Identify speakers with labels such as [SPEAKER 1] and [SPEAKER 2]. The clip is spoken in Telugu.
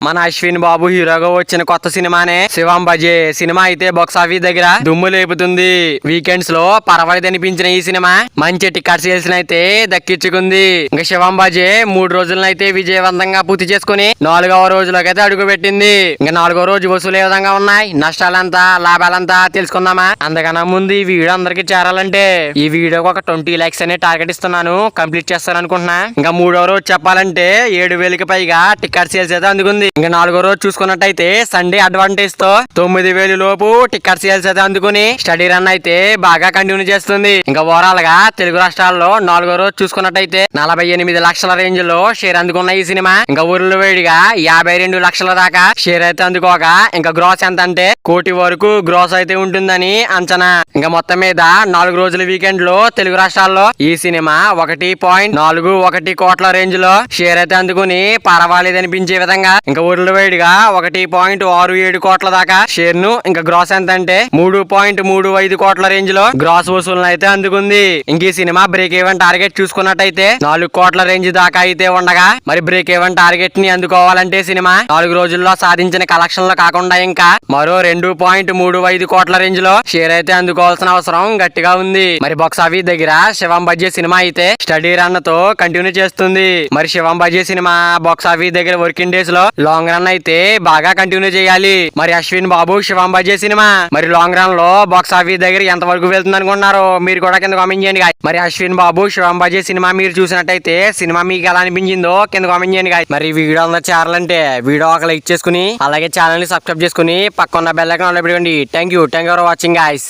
[SPEAKER 1] మన అశ్విన్ బాబు హీరోగా వచ్చిన కొత్త సినిమానే శివం బజే సినిమా అయితే బాక్స్ ఆఫీస్ దగ్గర దుమ్ము లేపుతుంది. వీకెండ్స్ లో పర్వాలేదు అనిపించిన ఈ సినిమా మంచి టికెట్ సేల్స్ అయితే దక్కించుకుంది. ఇంకా శివం బజే 3 రోజులనైతే విజయవంతంగా పూర్తి చేసుకుని 4వ రోజులోకి అయితే అడుగు పెట్టింది. ఇంకా 4వ రోజు వసూలు ఏ విధంగా ఉన్నాయి, నష్టాలంతా లాభాలంతా తెలుసుకుందామా. అందుకన్నా ముందు ఈ వీడియో అందరికి చేరాలంటే ఈ వీడియోకి ఒక 20 లైక్స్ అనే టార్గెట్ ఇస్తున్నాను, కంప్లీట్ చేస్తాను అనుకుంటున్నా. ఇంకా 3వ రోజు చెప్పాలంటే 7,000కి పైగా టికెట్ సేల్స్ అయితే అందుకుంది. ఇంకా 4వ రోజు చూసుకున్నట్టయితే సండే అడ్వాంటేజ్ తో 9,000 లోపు టికెట్ సేల్స్ అయితే అందుకుని స్టడీ రన్ అయితే బాగా కంటిన్యూ చేస్తుంది. ఇంకా ఓవరాల్ గా తెలుగు రాష్ట్రాల్లో 4వ రోజు చూసుకున్నట్టయితే 48 లక్షల రేంజ్ లో షేర్ అందుకున్న ఈ సినిమా ఇంకా ఊర్లో వేడిగా 52 లక్షల దాకా షేర్ అయితే అందుకోగా ఇంకా గ్రాస్ ఎంత అంటే 1 కోటి వరకు గ్రాస్ అయితే ఉంటుందని అంచనా. ఇంకా మొత్తం మీద 4 రోజుల వీకెండ్ లో తెలుగు రాష్ట్రాల్లో ఈ సినిమా 1.41 కోట్ల రేంజ్ లో షేర్ అయితే అందుకుని పర్వాలేదు అనిపించే విధంగా ఇంకా వరల్డ్ వైడ్ గా 1.67 కోట్ల దాకా షేర్ ను ఇంకా గ్రాస్ ఎంత అంటే 3.35 కోట్ల రేంజ్ లో గ్రాస్ వసూలను అయితే అందుకుంది. ఇంక ఈ సినిమా బ్రేక్ ఈవెన్ టార్గెట్ చూసుకున్నట్టయితే 4 కోట్ల రేంజ్ దాకా అయితే ఉండగా మరి బ్రేక్ ఈవెన్ టార్గెట్ ని అందుకోవాలంటే సినిమా 4 రోజుల్లో సాధించిన కలెక్షన్లు కాకుండా ఇంకా మరో 2.35 కోట్ల రేంజ్ లో షేర్ అయితే అందుకోవాల్సిన అవసరం గట్టిగా ఉంది. మరి బాక్స్ ఆఫీస్ దగ్గర శివం బడ్జే సినిమా అయితే స్టడీ రన్ తో కంటిన్యూ చేస్తుంది. మరి శివం బడ్జే సినిమా బాక్స్ ఆఫీస్ దగ్గర వర్కింగ్ డేస్ లో లాంగ్ రన్ అయితే బాగా కంటిన్యూ చేయాలి. మరి అశ్విన్ బాబు శివం బడ్జే సినిమా మరి లాంగ్ రన్ లో బాక్స్ ఆఫీస్ దగ్గర ఎంత వరకు వెళ్తుంది అనుకున్నారు మీరు కూడా కింద కామెంట్ చేయండి. మరి అశ్విన్ బాబు శివం బడ్జే సినిమా మీరు చూసినట్టయితే సినిమా మీకు ఎలా అనిపించిందో కింద కామెంట్ చేయండి. మరి వీడియో అందరూ చేరాలంటే వీడియో ఒక లైక్ చేసుకుని అలాగే ఛానల్ ని సబ్స్క్రైబ్ చేసుకుని పక్కన బెల్ ఐకాన్ ఆన్ లో పెట్టుకోండి. Thank you for watching guys.